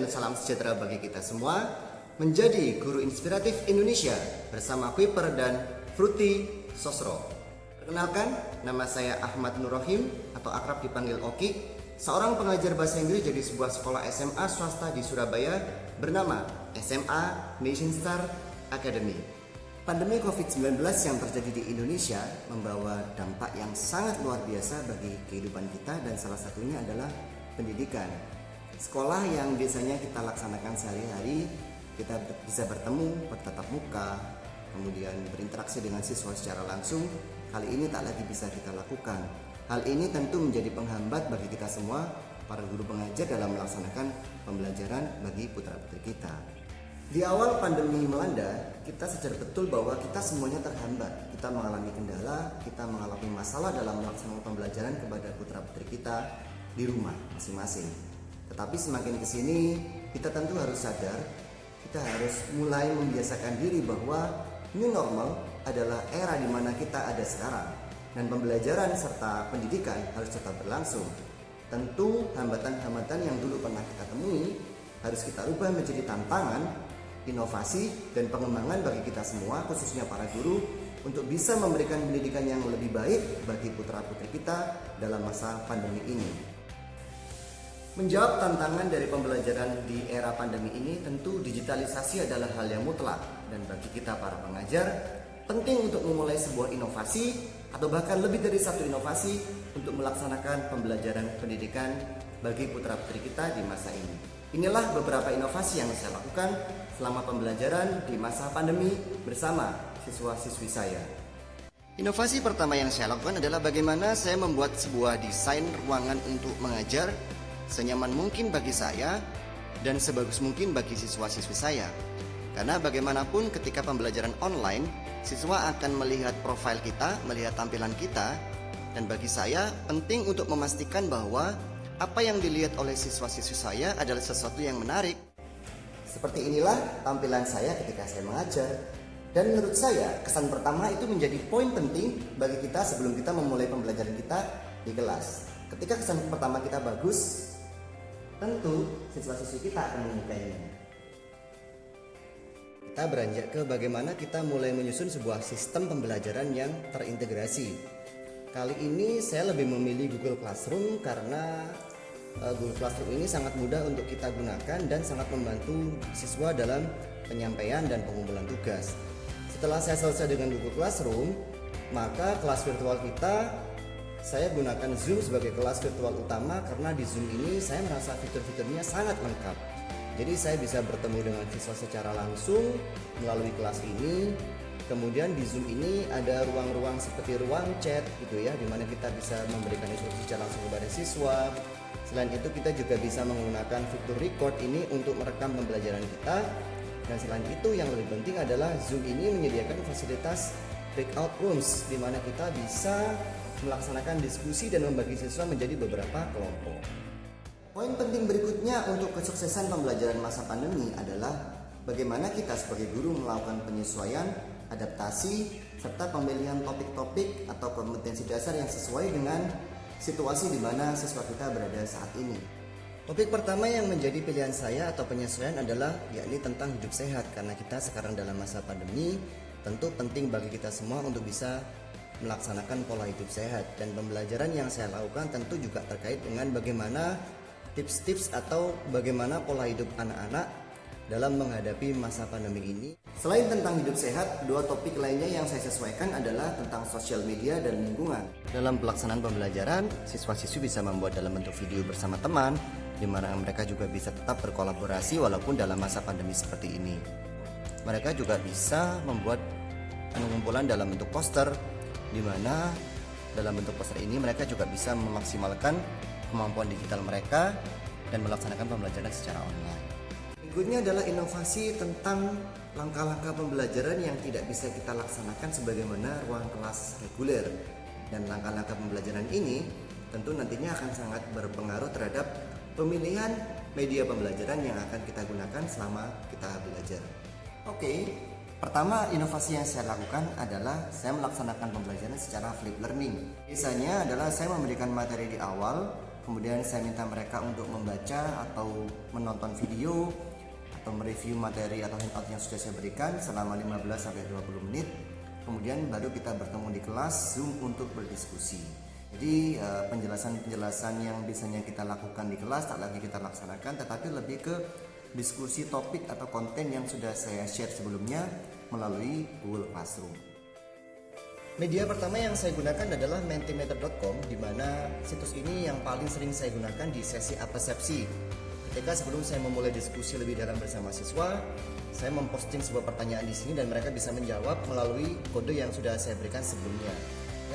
dan salam sejahtera bagi kita semua. Menjadi guru inspiratif Indonesia bersama Kuiper dan Fruity Sosro. Perkenalkan, nama saya Ahmad Nur Rohim atau akrab dipanggil Oki, seorang pengajar bahasa Inggris di sebuah sekolah SMA swasta di Surabaya bernama SMA Nation Star Academy. Pandemi COVID-19 yang terjadi di Indonesia membawa dampak yang sangat luar biasa bagi kehidupan kita, dan salah satunya adalah pendidikan. Sekolah yang biasanya kita laksanakan sehari-hari, kita bisa bertemu, bertatap muka, kemudian berinteraksi dengan siswa secara langsung, kali ini tak lagi bisa kita lakukan. Hal ini tentu menjadi penghambat bagi kita semua, para guru pengajar, dalam melaksanakan pembelajaran bagi putra-putri kita. Di awal pandemi melanda, kita sadar betul bahwa kita semuanya terhambat. Kita mengalami kendala, kita mengalami masalah dalam melaksanakan pembelajaran kepada putra-putri kita di rumah masing-masing. Tetapi semakin kesini, kita tentu harus sadar, kita harus mulai membiasakan diri bahwa new normal adalah era di mana kita ada sekarang, dan pembelajaran serta pendidikan harus tetap berlangsung. Tentu hambatan-hambatan yang dulu pernah kita temui harus kita ubah menjadi tantangan, inovasi, dan pengembangan bagi kita semua, khususnya para guru, untuk bisa memberikan pendidikan yang lebih baik bagi putra-putri kita dalam masa pandemi ini. Menjawab tantangan dari pembelajaran di era pandemi ini, tentu digitalisasi adalah hal yang mutlak, dan bagi kita para pengajar penting untuk memulai sebuah inovasi atau bahkan lebih dari satu inovasi untuk melaksanakan pembelajaran pendidikan bagi putra-putri kita di masa ini. Inilah beberapa inovasi yang saya lakukan selama pembelajaran di masa pandemi bersama siswa-siswi saya. Inovasi pertama yang saya lakukan adalah bagaimana saya membuat sebuah desain ruangan untuk mengajar senyaman mungkin bagi saya dan sebagus mungkin bagi siswa-siswi saya. Karena bagaimanapun ketika pembelajaran online, siswa akan melihat profil kita, melihat tampilan kita, dan bagi saya penting untuk memastikan bahwa apa yang dilihat oleh siswa-siswi saya adalah sesuatu yang menarik. Seperti inilah tampilan saya ketika saya mengajar. Dan menurut saya, kesan pertama itu menjadi poin penting bagi kita sebelum kita memulai pembelajaran kita di kelas. Ketika kesan pertama kita bagus, tentu siswa-siswi kita akan menyukainya. Kita beranjak ke bagaimana kita mulai menyusun sebuah sistem pembelajaran yang terintegrasi. Kali ini saya lebih memilih Google Classroom karena Google Classroom ini sangat mudah untuk kita gunakan dan sangat membantu siswa dalam penyampaian dan pengumpulan tugas. Setelah saya selesai dengan Google Classroom, maka kelas virtual kita saya gunakan Zoom sebagai kelas virtual utama, karena di Zoom ini saya merasa fitur-fiturnya sangat lengkap. Jadi saya bisa bertemu dengan siswa secara langsung melalui kelas ini. Kemudian di Zoom ini ada ruang-ruang seperti ruang chat gitu ya, dimana kita bisa memberikan instruksi secara langsung kepada siswa. Selain itu kita juga bisa menggunakan fitur record ini untuk merekam pembelajaran kita. Dan selain itu yang lebih penting adalah Zoom ini menyediakan fasilitas breakout rooms, dimana kita bisa melaksanakan diskusi dan membagi siswa menjadi beberapa kelompok. Poin penting berikutnya untuk kesuksesan pembelajaran masa pandemi adalah bagaimana kita sebagai guru melakukan penyesuaian, adaptasi, serta pemilihan topik-topik atau kompetensi dasar yang sesuai dengan situasi di mana siswa kita berada saat ini. Topik pertama yang menjadi pilihan saya atau penyesuaian adalah yakni tentang hidup sehat, karena kita sekarang dalam masa pandemi, tentu penting bagi kita semua untuk bisa melaksanakan pola hidup sehat, dan pembelajaran yang saya lakukan tentu juga terkait dengan bagaimana tips-tips atau bagaimana pola hidup anak-anak dalam menghadapi masa pandemi ini. Selain tentang hidup sehat, dua topik lainnya yang saya sesuaikan adalah tentang sosial media dan lingkungan. Dalam pelaksanaan pembelajaran, siswa-siswi bisa membuat dalam bentuk video bersama teman, di mana mereka juga bisa tetap berkolaborasi walaupun dalam masa pandemi seperti ini. Mereka juga bisa membuat pengumpulan dalam bentuk poster, di mana dalam bentuk poster ini mereka juga bisa memaksimalkan kemampuan digital mereka dan melaksanakan pembelajaran secara online. Berikutnya adalah inovasi tentang langkah-langkah pembelajaran yang tidak bisa kita laksanakan sebagaimana ruang kelas reguler. Dan langkah-langkah pembelajaran ini tentu nantinya akan sangat berpengaruh terhadap pemilihan media pembelajaran yang akan kita gunakan selama kita belajar. Oke. Pertama, inovasi yang saya lakukan adalah saya melaksanakan pembelajaran secara flip learning. Biasanya adalah saya memberikan materi di awal, Kemudian saya minta mereka untuk membaca atau menonton video atau mereview materi atau handout yang sudah saya berikan selama 15-20 menit. Kemudian baru kita bertemu di kelas Zoom untuk berdiskusi. Jadi penjelasan-penjelasan yang biasanya kita lakukan di kelas tak lagi kita laksanakan, tetapi lebih ke diskusi topik atau konten yang sudah saya share sebelumnya melalui Google Classroom. Media pertama yang saya gunakan adalah mentimeter.com, di mana situs ini yang paling sering saya gunakan di sesi apesepsi. Ketika sebelum saya memulai diskusi lebih dalam bersama siswa, saya memposting sebuah pertanyaan di sini dan mereka bisa menjawab melalui kode yang sudah saya berikan sebelumnya.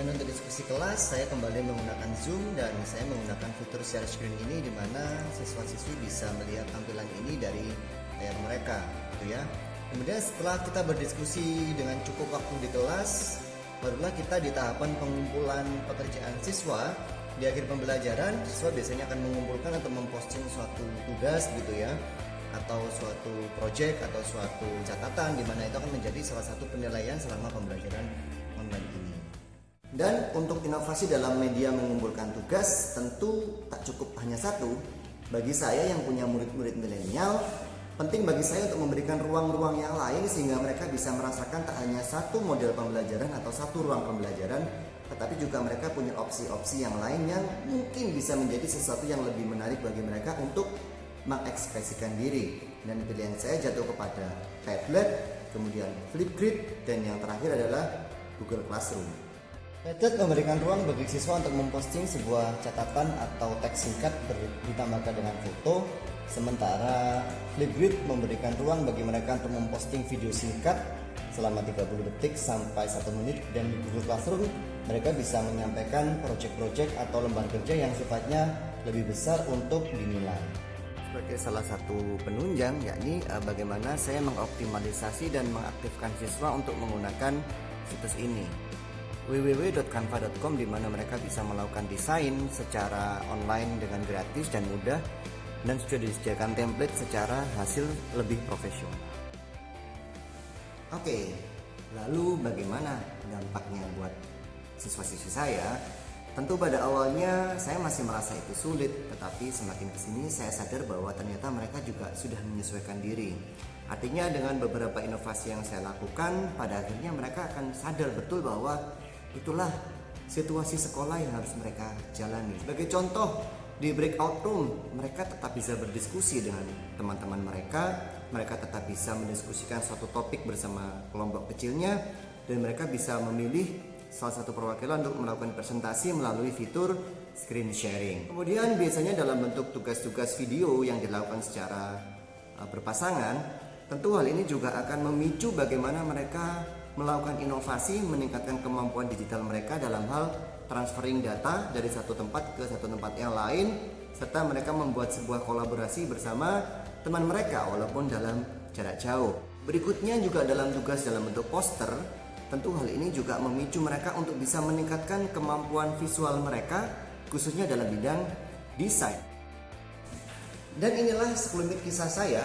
Dan untuk diskusi kelas, saya kembali menggunakan Zoom dan saya menggunakan fitur share screen ini, di mana siswa-siswi bisa melihat tampilan ini dari layar mereka, gitu ya. Kemudian setelah kita berdiskusi dengan cukup waktu di kelas, barulah kita di tahapan pengumpulan pekerjaan siswa. Di akhir pembelajaran, siswa biasanya akan mengumpulkan atau memposting suatu tugas gitu ya, atau suatu project atau suatu catatan, di mana itu akan menjadi salah satu penilaian selama pembelajaran online ini. Dan untuk inovasi dalam media mengumpulkan tugas tentu tak cukup hanya satu. Bagi saya yang punya murid-murid milenial, penting bagi saya untuk memberikan ruang-ruang yang lain sehingga mereka bisa merasakan tak hanya satu model pembelajaran atau satu ruang pembelajaran, tetapi juga mereka punya opsi-opsi yang lain yang mungkin bisa menjadi sesuatu yang lebih menarik bagi mereka untuk mengekspresikan diri. Dan pilihan saya jatuh kepada Padlet, kemudian Flipgrid, dan yang terakhir adalah Google Classroom. Padlet memberikan ruang bagi siswa untuk memposting sebuah catatan atau teks singkat ditambahkan dengan foto. Sementara Flipgrid memberikan ruang bagi mereka untuk memposting video singkat selama 30 detik sampai 1 menit, dan di Google Classroom mereka bisa menyampaikan proyek-proyek atau lembar kerja yang sifatnya lebih besar untuk dinilai. Sebagai salah satu penunjang, yakni bagaimana saya mengoptimalisasi dan mengaktifkan siswa untuk menggunakan situs ini. www.canva.com, di mana mereka bisa melakukan desain secara online dengan gratis dan mudah, dan sudah disediakan template secara hasil lebih profesional. Oke, lalu bagaimana dampaknya buat siswa-siswi saya? Tentu pada awalnya saya masih merasa itu sulit, tetapi semakin kesini saya sadar bahwa ternyata mereka juga sudah menyesuaikan diri. Artinya dengan beberapa inovasi yang saya lakukan, pada akhirnya mereka akan sadar betul bahwa itulah situasi sekolah yang harus mereka jalani. Sebagai contoh, di breakout room mereka tetap bisa berdiskusi dengan teman-teman mereka. Mereka tetap bisa mendiskusikan suatu topik bersama kelompok kecilnya, dan mereka bisa memilih salah satu perwakilan untuk melakukan presentasi melalui fitur screen sharing. Kemudian biasanya dalam bentuk tugas-tugas video yang dilakukan secara berpasangan, tentu hal ini juga akan memicu bagaimana mereka melakukan inovasi, meningkatkan kemampuan digital mereka dalam hal transferring data dari satu tempat ke satu tempat yang lain, serta mereka membuat sebuah kolaborasi bersama teman mereka walaupun dalam jarak jauh. Berikutnya juga dalam tugas dalam bentuk poster, tentu hal ini juga memicu mereka untuk bisa meningkatkan kemampuan visual mereka, khususnya dalam bidang desain. Dan inilah sekelumit kisah saya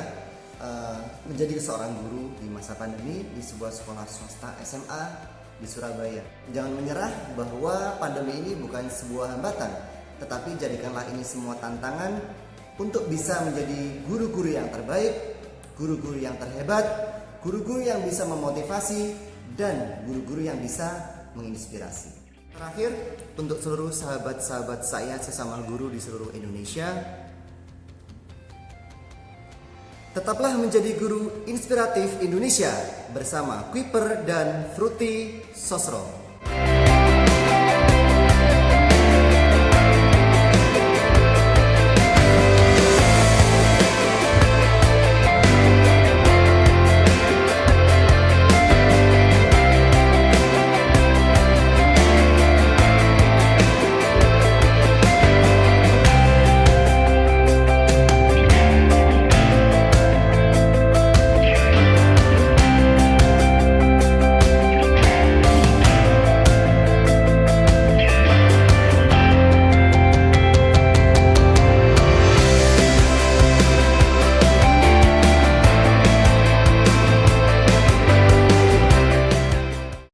menjadi seorang guru di masa pandemi di sebuah sekolah swasta SMA di Surabaya. Jangan menyerah bahwa pandemi ini bukan sebuah hambatan, tetapi jadikanlah ini semua tantangan untuk bisa menjadi guru-guru yang terbaik, guru-guru yang terhebat, guru-guru yang bisa memotivasi, dan guru-guru yang bisa menginspirasi. Terakhir, untuk seluruh sahabat-sahabat saya sesama guru di seluruh Indonesia, tetaplah menjadi guru inspiratif Indonesia bersama Kuiper dan Fruity Sosro.